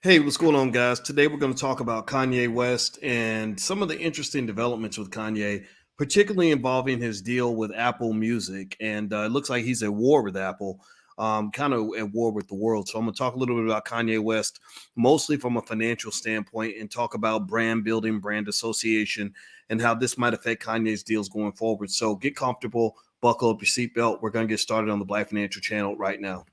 Hey, what's going on, guys? Today we're going to talk about Kanye West and some of the interesting developments with Kanye, particularly involving his deal with Apple Music. And it looks like he's at war with Apple, kind of at war with the world. So I'm going to talk a little bit about Kanye West, mostly from a financial standpoint, and talk about brand building, brand association, and how this might affect Kanye's deals going forward. So get comfortable, buckle up your seatbelt. We're going to get started on the Black Financial Channel right now.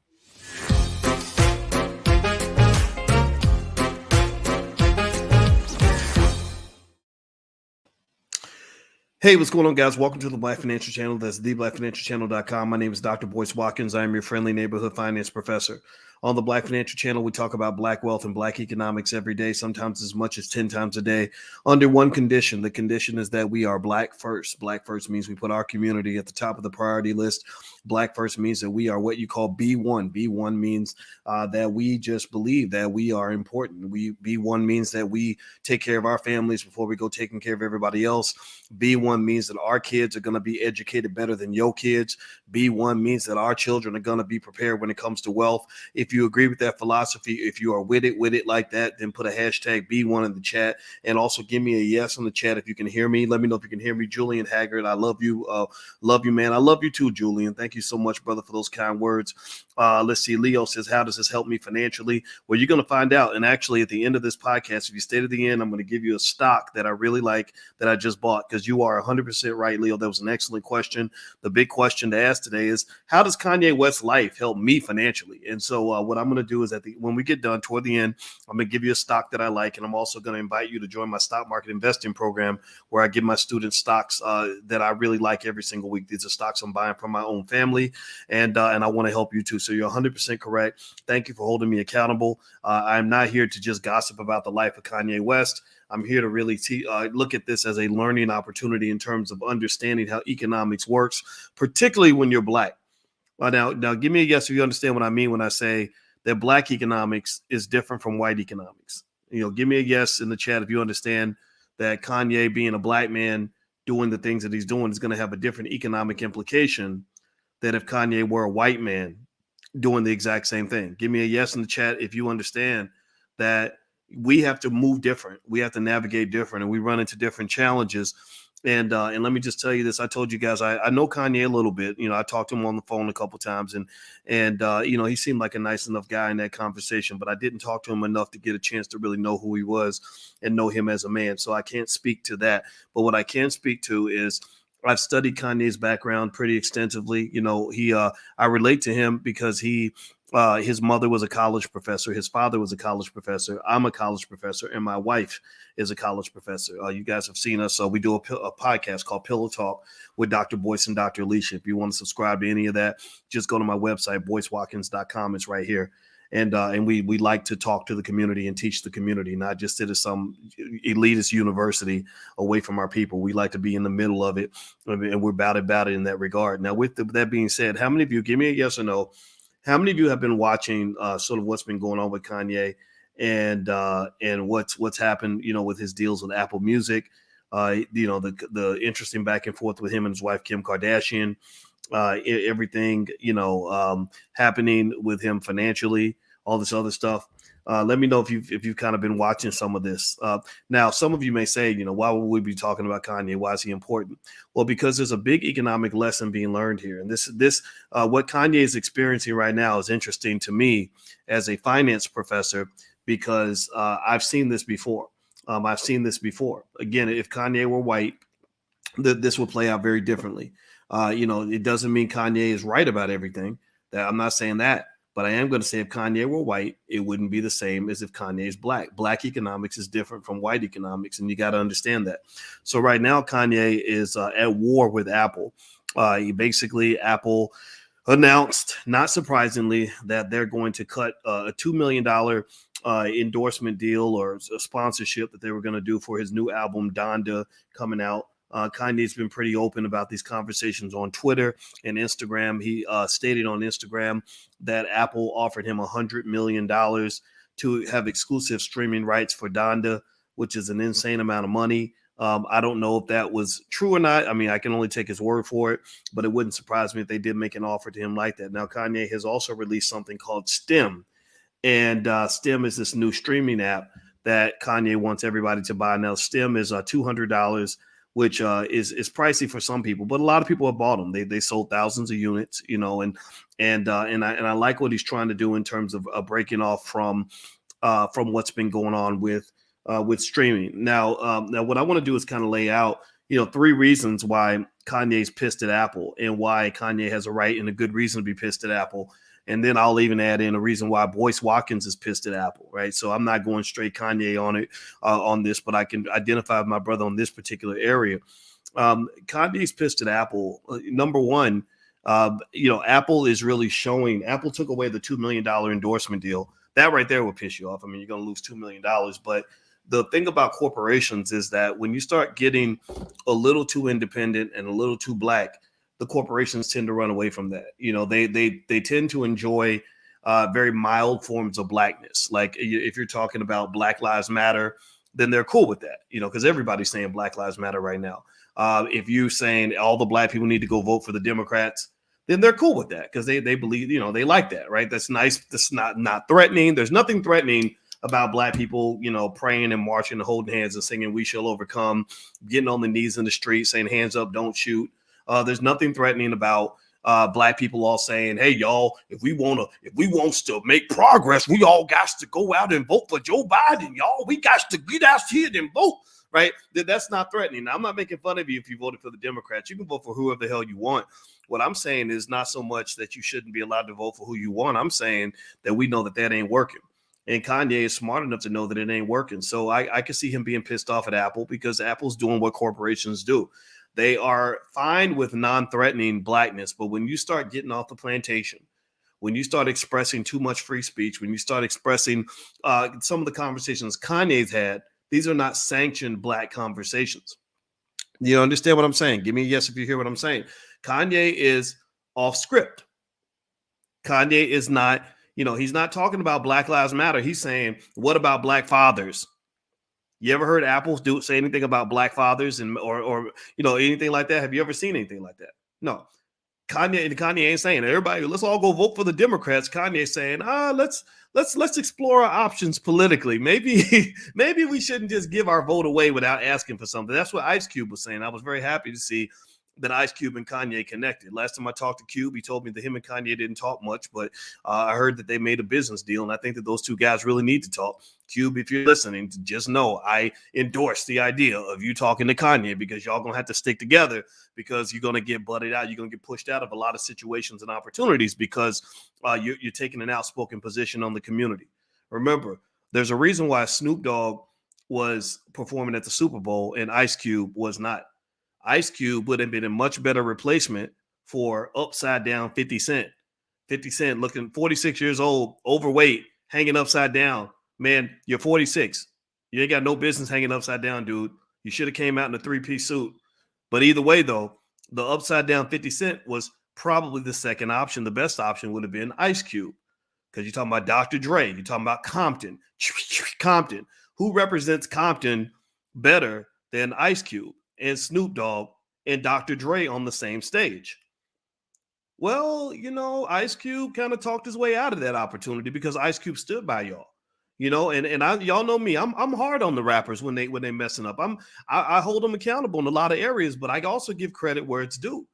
Hey, what's going on, guys? Welcome to the Black Financial Channel. That's theblackfinancialchannel.com. My name is Dr. Boyce Watkins. I am your friendly neighborhood finance professor. On the Black Financial Channel, we talk about Black wealth and Black economics every day, sometimes as much as 10 times a day, under one condition. The condition is that we are Black first. Black first means we put our community at the top of the priority list. Black first means that we are what you call B1. B1 means that we just believe that we are important. B1 means that we take care of our families before we go taking care of everybody else. B1 means that our kids are going to be educated better than your kids. B1 means that our children are going to be prepared when it comes to wealth. If you agree with that philosophy, if you are with it like that, then put a hashtag B1 in the chat, and also give me a yes in the chat if you can hear me. Let me know if you can hear me. Julian Haggard, I love you. Love you, man. I love you too, Julian. Thank you so much, brother, for those kind words. Let's see. Leo says, how does this help me financially? Well, you're going to find out. And actually, at the end of this podcast, if you stay to the end, I'm going to give you a stock that I really like that I just bought, because you are 100% right, Leo. That was an excellent question. The big question to ask today is, how does Kanye West's life help me financially? And so what I'm going to do is when we get done toward the end, I'm going to give you a stock that I like. And I'm also going to invite you to join my stock market investing program, where I give my students stocks that I really like every single week. These are stocks I'm buying from my own family, and I want to help you too. So you're 100% correct. Thank you for holding me accountable. I'm not here to just gossip about the life of Kanye West. I'm here to really look at this as a learning opportunity in terms of understanding how economics works, particularly when you're Black. Now, give me a yes if you understand what I mean when I say that Black economics is different from white economics. Give me a yes in the chat if you understand that Kanye, being a Black man doing the things that he's doing, is going to have a different economic implication than if Kanye were a white man doing the exact same thing. Give me a yes in the chat if you understand that we have to move different. We have to navigate different, and we run into different challenges. And let me just tell you this. I told you guys, I know Kanye a little bit. I talked to him on the phone a couple times, and he seemed like a nice enough guy in that conversation, but I didn't talk to him enough to get a chance to really know who he was and know him as a man. So I can't speak to that. But what I can speak to is, I've studied Kanye's background pretty extensively. I relate to him because his mother was a college professor. His father was a college professor. I'm a college professor, and my wife is a college professor. You guys have seen us. We do a podcast called Pillow Talk with Dr. Boyce and Dr. Alicia. If you want to subscribe to any of that, just go to my website, boycewatkins.com. It's right here. And we like to talk to the community and teach the community, not just sit at some elitist university away from our people. We like to be in the middle of it, and we're about it in that regard. Now, with that being said, how many of you, give me a yes or no, how many of you have been watching sort of what's been going on with Kanye and what's happened, with his deals with Apple Music, the interesting back and forth with him and his wife, Kim Kardashian, everything, happening with him financially, all this other stuff. Let me know if you've kind of been watching some of this. Now, some of you may say, why would we be talking about Kanye? Why is he important? Well, because there's a big economic lesson being learned here. And this what Kanye is experiencing right now is interesting to me as a finance professor, because I've seen this before. Again, if Kanye were white, this would play out very differently. It doesn't mean Kanye is right about everything. I'm not saying that. But I am going to say, if Kanye were white, it wouldn't be the same as if Kanye is Black. Black economics is different from white economics, and you got to understand that. So right now, Kanye is at war with Apple. Apple announced, not surprisingly, that they're going to cut a $2 million endorsement deal or a sponsorship that they were going to do for his new album, Donda, coming out. Kanye's been pretty open about these conversations on Twitter and Instagram. He stated on Instagram that Apple offered him $100 million to have exclusive streaming rights for Donda, which is an insane amount of money. I don't know if that was true or not. I mean, I can only take his word for it, but it wouldn't surprise me if they did make an offer to him like that. Now, Kanye has also released something called STEM, And Stem is this new streaming app that Kanye wants everybody to buy. Now, Stem is $200, which is pricey for some people, but a lot of people have bought them. They sold thousands of units, you know, and I like what he's trying to do in terms of breaking off from what's been going on with streaming. Now, what I want to do is kind of lay out, you know, 3 reasons why Kanye's pissed at Apple and why Kanye has a right and a good reason to be pissed at Apple. And then I'll even add in a reason why Boyce Watkins is pissed at Apple, right? So I'm not going straight Kanye on it on this, but I can identify my brother on this particular area. Kanye's pissed at Apple. Number one, you know, Apple is really showing. Apple took away the $2 million endorsement deal. That right there will piss you off. I mean, you're going to lose $2 million. But the thing about corporations is that when you start getting a little too independent and a little too black, the corporations tend to run away from that. You know, they tend to enjoy very mild forms of blackness. Like if you're talking about Black Lives Matter, then they're cool with that, you know, because everybody's saying Black Lives Matter right now. If you're saying all the black people need to go vote for the Democrats, then they're cool with that because they believe, you know, they like that, right? That's nice. That's not threatening. There's nothing threatening about black people, you know, praying and marching and holding hands and singing "We Shall Overcome," getting on the knees in the street, saying "Hands up, don't shoot." There's nothing threatening about black people all saying, "Hey, y'all, if we want to make progress, we all got to go out and vote for Joe Biden, y'all. We got to get out here and vote." Right? That's not threatening. Now, I'm not making fun of you if you voted for the Democrats. You can vote for whoever the hell you want. What I'm saying is not so much that you shouldn't be allowed to vote for who you want. I'm saying that we know that ain't working. And Kanye is smart enough to know that it ain't working. So I can see him being pissed off at Apple because Apple's doing what corporations do. They are fine with non-threatening blackness, but when you start getting off the plantation, when you start expressing too much free speech, when you start expressing some of the conversations Kanye's had, these are not sanctioned black conversations. You understand what I'm saying? Give me a yes if you hear what I'm saying. Kanye is off script. Kanye is not, you know, he's not talking about Black Lives Matter. He's saying, what about black fathers? You ever heard Apple say anything about black fathers and or you know, anything like that? Have you ever seen anything like that? No. Kanye ain't saying everybody, let's all go vote for the Democrats. Kanye's saying, let's explore our options politically. Maybe we shouldn't just give our vote away without asking for something. That's what Ice Cube was saying. I was very happy to see that Ice Cube and Kanye connected. Last time I talked to Cube, he told me that him and Kanye didn't talk much, but I heard that they made a business deal, and I think that those two guys really need to talk. Cube, if you're listening, just know I endorse the idea of you talking to Kanye because y'all gonna have to stick together because you're gonna get butted out. You're gonna get pushed out of a lot of situations and opportunities because you're taking an outspoken position on the community. Remember, there's a reason why Snoop Dogg was performing at the Super Bowl and Ice Cube was not. Ice Cube would have been a much better replacement for upside down 50 Cent. 50 Cent looking 46 years old, overweight, hanging upside down. Man, you're 46. You ain't got no business hanging upside down, dude. You should have came out in a 3-piece suit. But either way, though, the upside down 50 Cent was probably the second option. The best option would have been Ice Cube because you're talking about Dr. Dre. You're talking about Compton. Compton. Who represents Compton better than Ice Cube and Snoop Dogg and Dr. Dre on the same stage? Well, you know, Ice Cube kind of talked his way out of that opportunity because Ice Cube stood by y'all. You know, and y'all know me. I'm hard on the rappers when they messing up. I hold them accountable in a lot of areas, but I also give credit where it's due.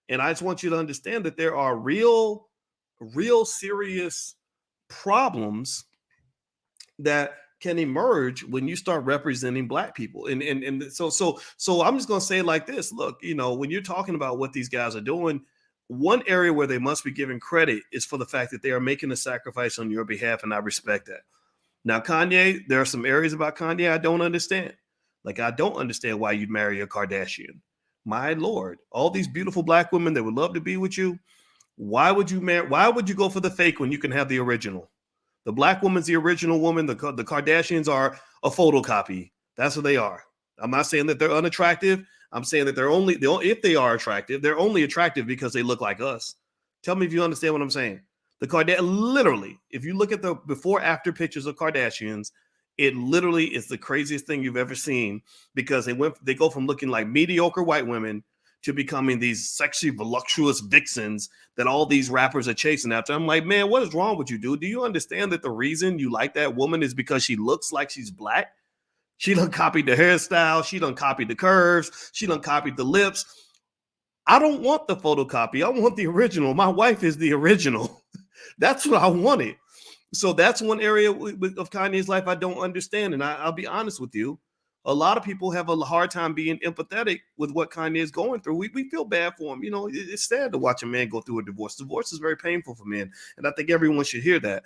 And I just want you to understand that there are real serious problems that can emerge when you start representing black people. And so I'm just gonna say it like this. Look, you know, when you're talking about what these guys are doing, one area where they must be given credit is for the fact that they are making a sacrifice on your behalf, and I respect that. Now, Kanye, there are some areas about Kanye I don't understand. Like, I don't understand why you'd marry a Kardashian. My Lord, all these beautiful black women that would love to be with you. Why would you marry? Why would you go for the fake when you can have the original? The black woman's the original woman. The Kardashians are a photocopy. That's what they are. I'm not saying that they're unattractive. I'm saying that if they are attractive, they're only attractive because they look like us. Tell me if you understand what I'm saying. The literally, if you look at the before after pictures of Kardashians, it literally is the craziest thing you've ever seen because they go from looking like mediocre white women to becoming these sexy, voluptuous vixens that all these rappers are chasing after. I'm like, man, what is wrong with you, dude? Do you understand that the reason you like that woman is because she looks like she's black? She done copied the hairstyle. She done copied the curves. She done copied the lips. I don't want the photocopy. I want the original. My wife is the original. That's what I wanted. So that's one area of Kanye's life I don't understand. And I'll be honest with you. A lot of people have a hard time being empathetic with what Kanye is going through. We feel bad for him. You know, it's sad to watch a man go through a divorce. Divorce is very painful for men. And I think everyone should hear that.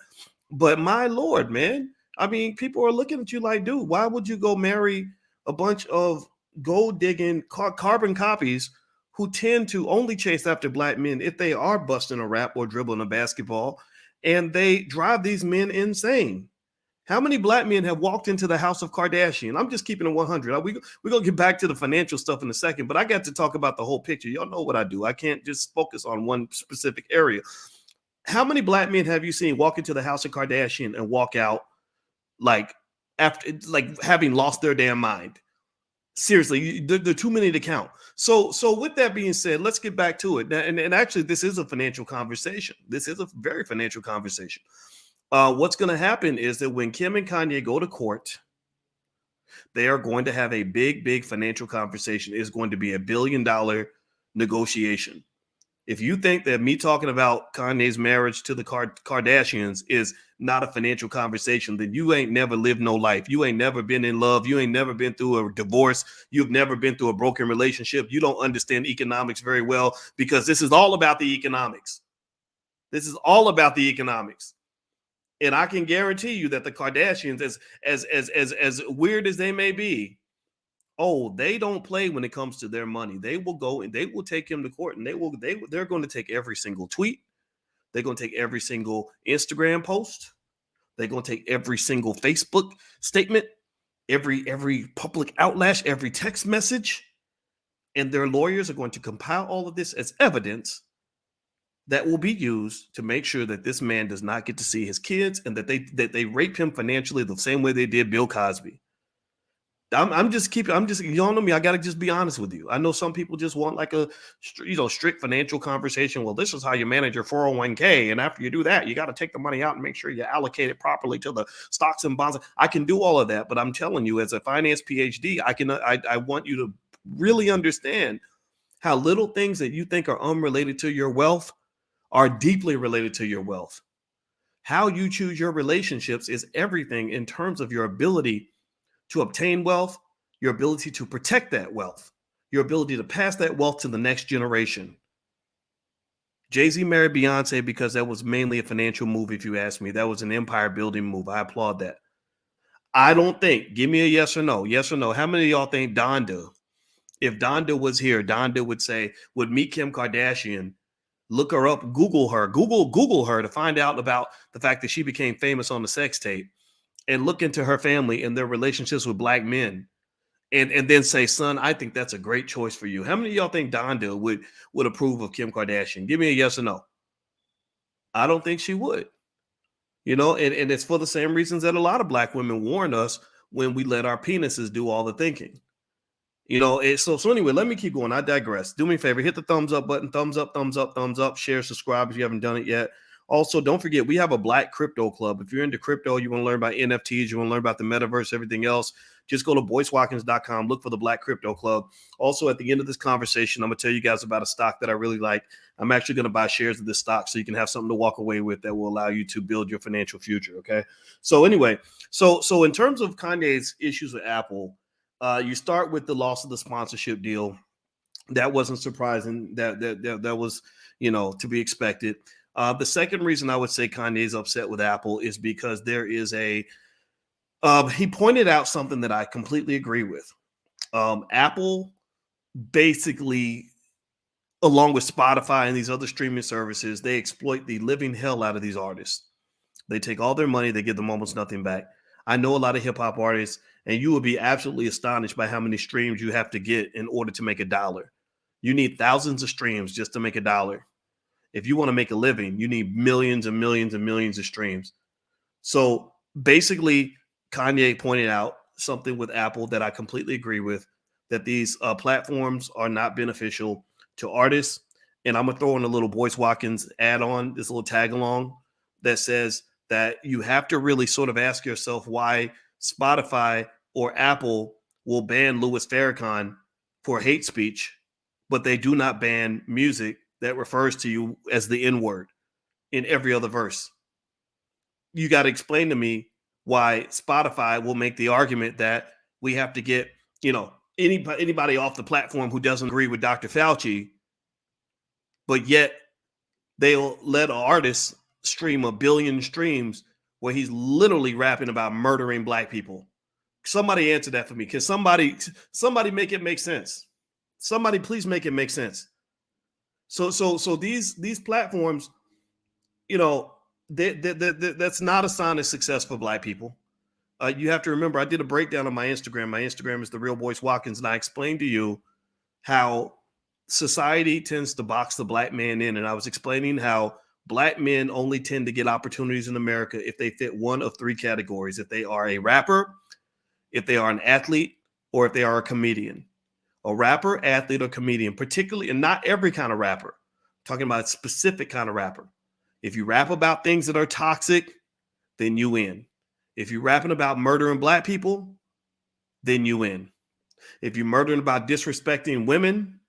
But my Lord, man, I mean, people are looking at you like, dude, why would you go marry a bunch of gold digging carbon copies who tend to only chase after black men if they are busting a rap or dribbling a basketball, and they drive these men insane? How many black men have walked into the house of Kardashian? I'm just keeping it 100. We're going to get back to the financial stuff in a second, but I got to talk about the whole picture. Y'all know what I do. I can't just focus on one specific area. How many black men have you seen walk into the house of Kardashian and walk out like after like having lost their damn mind? Seriously, there are too many to count. So with that being said, let's get back to it. And actually, this is a financial conversation. This is a very financial conversation. What's going to happen is that when Kim and Kanye go to court, they are going to have a big financial conversation. It's going to be $1 billion negotiation. If you think that me talking about Kanye's marriage to the Kardashians is not a financial conversation, then you ain't never lived no life. You ain't never been in love. You ain't never been through a divorce. You've never been through a broken relationship. You don't understand economics very well, because this is all about the economics. This is all about the economics. And I can guarantee you that the Kardashians, as weird as they may be, they don't play when it comes to their money. They will go and they will take him to court, and they're going to take every single tweet. They're going to take every single Instagram post. They're going to take every single Facebook statement, every public outlash, every text message, and their lawyers are going to compile all of this as evidence that will be used to make sure that this man does not get to see his kids, and that they rape him financially the same way they did Bill Cosby. I'm just you don't know me. I got to just be honest with you. I know some people just want like a strict financial conversation. Well, this is how you manage your 401k. And after you do that, you got to take the money out and make sure you allocate it properly to the stocks and bonds. I can do all of that, but I'm telling you, as a finance PhD, I want you to really understand how little things that you think are unrelated to your wealth are deeply related to your wealth. How you choose your relationships is everything in terms of your ability to obtain wealth, your ability to protect that wealth, your ability to pass that wealth to the next generation. Jay-Z married Beyonce because that was mainly a financial move, if you ask me. That was an empire building move. I applaud that. I don't think, give me a yes or no. Yes or no. How many of y'all think Donda, if Donda was here, Donda would meet Kim Kardashian, look her up, Google her to find out about the fact that she became famous on the sex tape, and look into her family and their relationships with black men, and then say, son, I think that's a great choice for you. How many of y'all think Donda would approve of Kim Kardashian? Give me a yes or no. I don't think she would. And it's for the same reasons that a lot of black women warn us when we let our penises do all the thinking. So anyway, let me keep going. I digress. Do me a favor, hit the thumbs up button, thumbs up, share, subscribe if you haven't done it yet. Also, don't forget, we have a Black Crypto Club. If you're into crypto, you want to learn about NFTs, you want to learn about the metaverse, everything else, just go to BoyceWatkins.com, look for the Black Crypto Club. Also, at the end of this conversation, I'm going to tell you guys about a stock that I really like. I'm actually going to buy shares of this stock so you can have something to walk away with that will allow you to build your financial future, okay? So anyway, so in terms of Kanye's issues with Apple, you start with the loss of the sponsorship deal. That wasn't surprising. That was, to be expected. The second reason I would say Kanye's upset with Apple is because there is he pointed out something that I completely agree with. Apple basically, along with Spotify and these other streaming services, they exploit the living hell out of these artists. They take all their money, they give them almost nothing back. I know a lot of hip hop artists, and you will be absolutely astonished by how many streams you have to get in order to make $1. You need thousands of streams just to make $1. If you want to make a living, you need millions and millions and millions of streams. So basically, Kanye pointed out something with Apple that I completely agree with. that these platforms are not beneficial to artists. And I'm gonna throw in a little Boyce Watkins add on, this little tag along that says that you have to really sort of ask yourself why Spotify or Apple will ban Louis Farrakhan for hate speech, but they do not ban music that refers to you as the N-word in every other verse. You got to explain to me why Spotify will make the argument that we have to get, anybody off the platform who doesn't agree with Dr. Fauci, but yet they'll let an artist stream 1 billion streams where he's literally rapping about murdering black people. Somebody answer that for me. Can somebody make it make sense? Somebody please make it make sense. So these platforms, that's not a sign of success for black people. You have to remember, I did a breakdown on my Instagram. My Instagram is The Real Boyce Watkins, and I explained to you how society tends to box the black man in, and I was explaining how black men only tend to get opportunities in America if they fit one of 3 categories: if they are a rapper, if they are an athlete, or if they are a comedian. A rapper, athlete, or comedian, particularly, and not every kind of rapper. I'm talking about a specific kind of rapper. If you rap about things that are toxic, then you win. If you're rapping about murdering black people, then you win. If you're murdering about disrespecting women,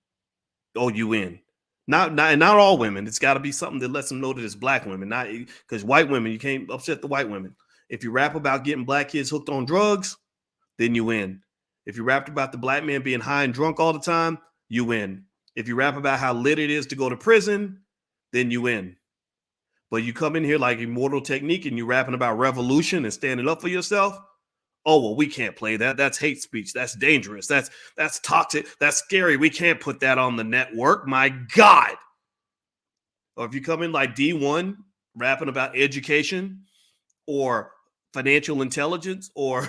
oh, you win. Not all women. It's got to be something that lets them know that it's black women. Not because white women, you can't upset the white women. If you rap about getting black kids hooked on drugs, then you win. If you rapped about the black man being high and drunk all the time, you win. If you rap about how lit it is to go to prison, then you win. But you come in here like Immortal Technique and you're rapping about revolution and standing up for yourself. Oh, well, we can't play that. That's hate speech. That's dangerous. That's toxic. That's scary. We can't put that on the network. My God. Or if you come in like D1 rapping about education or financial intelligence or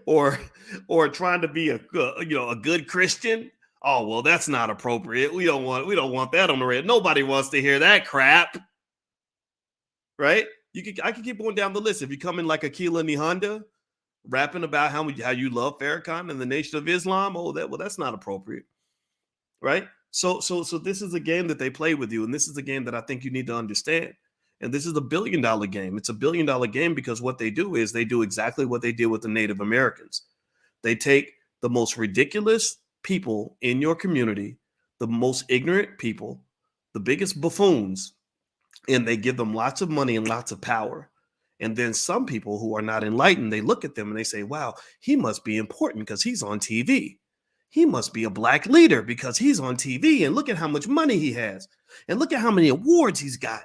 or trying to be a good Christian. Oh, well, that's not appropriate. We don't want that on the radio. Nobody wants to hear that crap. Right? I can keep going down the list. If you come in like Akila Nihanda, rapping about how you love Farrakhan and the Nation of Islam, that's not appropriate. Right? So this is a game that they play with you, and this is a game that I think you need to understand. And this is a $1 billion game. It's a $1 billion game because what they do is they do exactly what they did with the Native Americans. They take the most ridiculous people in your community, the most ignorant people, the biggest buffoons, and they give them lots of money and lots of power. And then some people who are not enlightened, they look at them and they say, wow, he must be important because he's on TV. He must be a black leader because he's on TV. And look at how much money he has. And look at how many awards he's got.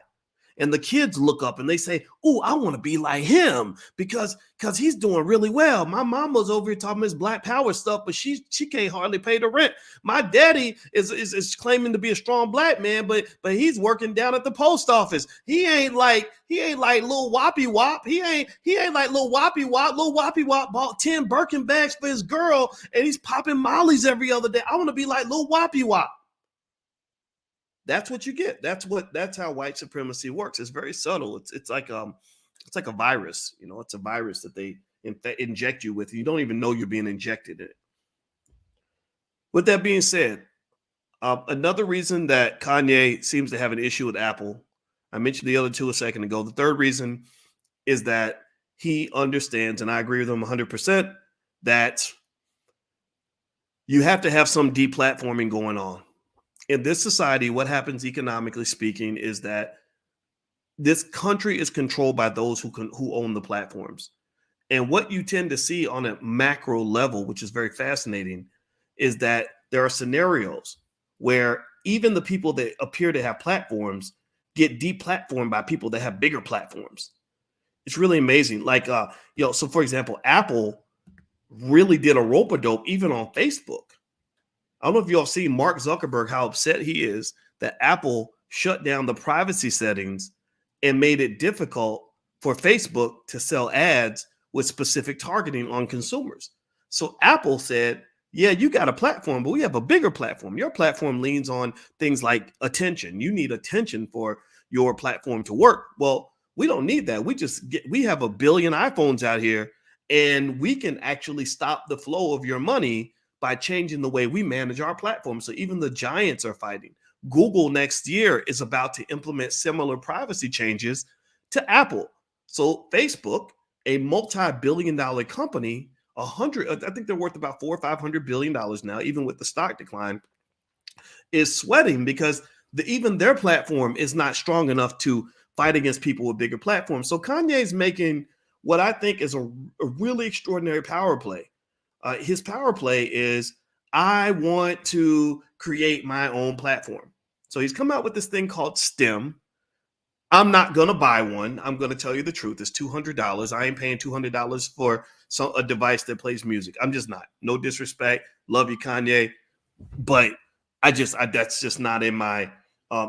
And the kids look up and they say, oh, I want to be like him because he's doing really well. My mama's over here talking this black power stuff, but she can't hardly pay the rent. My daddy is claiming to be a strong black man, but he's working down at the post office. He ain't like Lil Whoppy Wop. He ain't like Lil Whoppy Wop. Lil Whoppy Wop bought 10 Birkin bags for his girl and he's popping mollies every other day. I want to be like Lil Whoppy Wop. That's what you get. That's how white supremacy works. It's very subtle. It's like a virus. It's a virus that they inject you with. You don't even know you're being injected in it. With that being said, another reason that Kanye seems to have an issue with Apple, I mentioned the other 2 a second ago. The third reason is that he understands, and I agree with him 100%, that you have to have some deplatforming going on. In this society, what happens economically speaking is that this country is controlled by those who own the platforms. And what you tend to see on a macro level, which is very fascinating, is that there are scenarios where even the people that appear to have platforms get deplatformed by people that have bigger platforms. It's really amazing. Like, so for example, Apple really did a rope-a-dope even on Facebook. I don't know if y'all see Mark Zuckerberg, how upset he is that Apple shut down the privacy settings and made it difficult for Facebook to sell ads with specific targeting on consumers. So Apple said, yeah, you got a platform, but we have a bigger platform. Your platform leans on things like attention. You need attention for your platform to work. Well, we don't need that. We have 1 billion iPhones out here And we can actually stop the flow of your money by changing the way we manage our platform. So even the giants are fighting. Google next year is about to implement similar privacy changes to Apple. So Facebook, a multi-billion-dollar company, I think they're worth about $400 or $500 billion now, even with the stock decline, is sweating because even their platform is not strong enough to fight against people with bigger platforms. So Kanye's making what I think is a really extraordinary power play. His power play is, I want to create my own platform. So he's come out with this thing called STEM. I'm not going to buy one. I'm going to tell you the truth. It's $200. I ain't paying $200 for a device that plays music. I'm just not. No disrespect. Love you, Kanye. But that's just not in my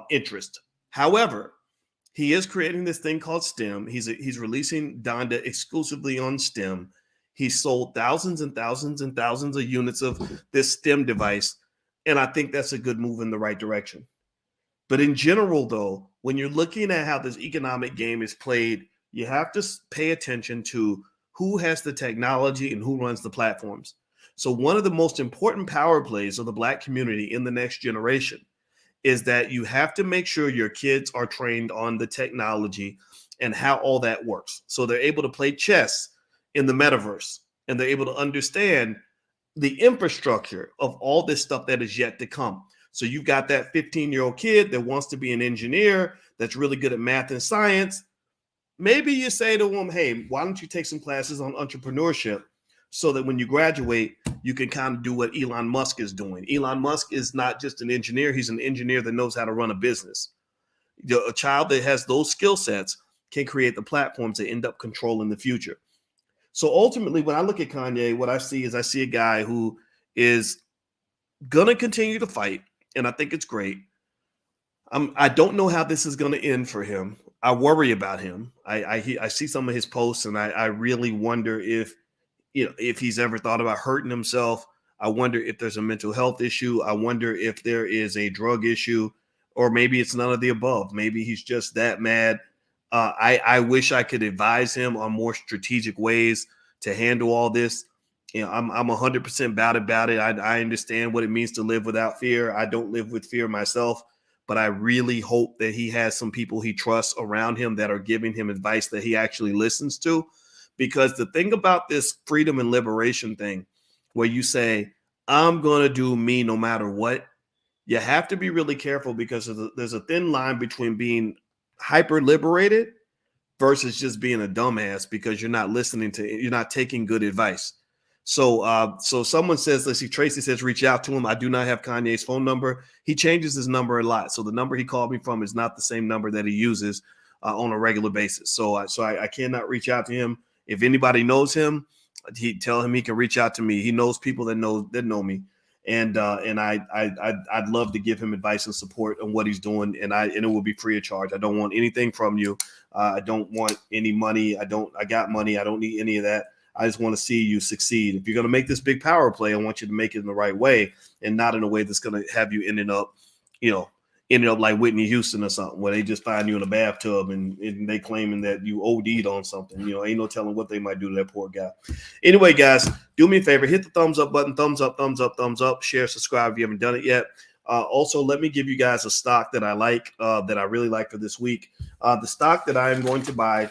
interest. However, he is creating this thing called STEM. He's releasing Donda exclusively on STEM. He sold thousands and thousands and thousands of units of this STEM device. And I think that's a good move in the right direction. But in general, though, when you're looking at how this economic game is played, you have to pay attention to who has the technology and who runs the platforms. So one of the most important power plays of the Black community in the next generation is that you have to make sure your kids are trained on the technology and how all that works. So they're able to play chess in the metaverse, and they're able to understand the infrastructure of all this stuff that is yet to come. So you've got that 15-year-old kid that wants to be an engineer, that's really good at math and science. Maybe you say to him, hey, why don't you take some classes on entrepreneurship so that when you graduate, you can kind of do what Elon Musk is doing. Elon Musk is not just an engineer. He's an engineer that knows how to run a business. A child that has those skill sets can create the platforms that end up controlling the future. So ultimately, when I look at Kanye, what I see a guy who is going to continue to fight, and I think it's great. I don't know how this is going to end for him. I worry about him. I see some of his posts, and I really wonder if he's ever thought about hurting himself. I wonder if there's a mental health issue. I wonder if there is a drug issue, or maybe it's none of the above. Maybe he's just that mad. I wish I could advise him on more strategic ways to handle all this. I'm 100% about it. I understand what it means to live without fear. I don't live with fear myself, but I really hope that he has some people he trusts around him that are giving him advice that he actually listens to. Because the thing about this freedom and liberation thing, where you say, I'm going to do me no matter what, you have to be really careful, because there's a thin line between being hyper liberated versus just being a dumbass because you're not taking good advice. So someone says, let's see, Tracy says, reach out to him. I do not have Kanye's phone number. He changes his number a lot. So the number he called me from is not the same number that he uses on a regular basis. So I cannot reach out to him. If anybody knows him, tell him he can reach out to me. He knows people that know me. And I'd love to give him advice and support on what he's doing. And it will be free of charge. I don't want anything from you. I don't want any money. I got money. I don't need any of that. I just want to see you succeed. If you're going to make this big power play, I want you to make it in the right way, and not in a way that's going to have you ending up like Whitney Houston or something, where they just find you in a bathtub and they claiming that you OD'd on something. Ain't no telling what they might do to that poor guy. Anyway, guys, do me a favor, hit the thumbs up button, thumbs up, share, subscribe if you haven't done it yet. Also, let me give you guys a stock that I like, that I really like for this week. The stock that I am going to buy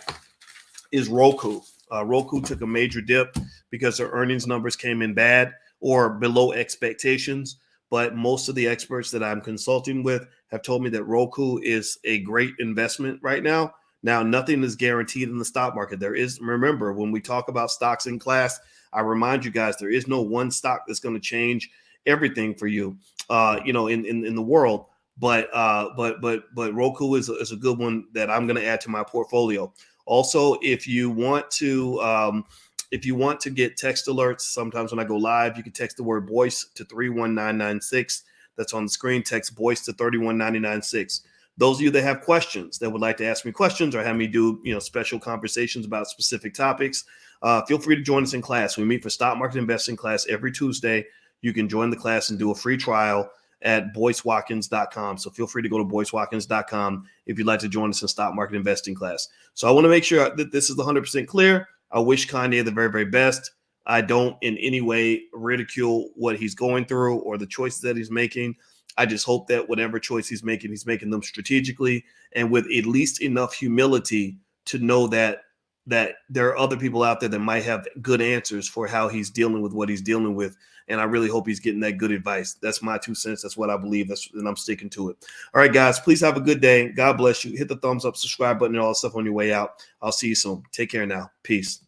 is Roku. Roku took a major dip because their earnings numbers came in bad or below expectations. But most of the experts that I'm consulting with have told me that Roku is a great investment right now. Now, nothing is guaranteed in the stock market. Remember, when we talk about stocks in class, I remind you guys, there is no one stock that's going to change everything for you, in the world. But Roku is a good one that I'm going to add to my portfolio. Also, if you want to get text alerts, sometimes when I go live, you can text the word Boyce to 31996. That's on the screen. Text Boyce to 31996. Those of you that have questions, that would like to ask me questions or have me do special conversations about specific topics, feel free to join us in class. We meet for stock market investing class every Tuesday. You can join the class and do a free trial at BoyceWatkins.com. So feel free to go to BoyceWatkins.com if you'd like to join us in stock market investing class. So I want to make sure that this is 100% clear. I wish Kanye the very, very best. I don't in any way ridicule what he's going through or the choices that he's making. I just hope that whatever choice he's making them strategically and with at least enough humility to know that there are other people out there that might have good answers for how he's dealing with what he's dealing with. And I really hope he's getting that good advice. That's my 2 cents. That's what I believe. And I'm sticking to it. All right, guys, please have a good day. God bless you. Hit the thumbs up, subscribe button, and all that stuff on your way out. I'll see you soon. Take care now. Peace.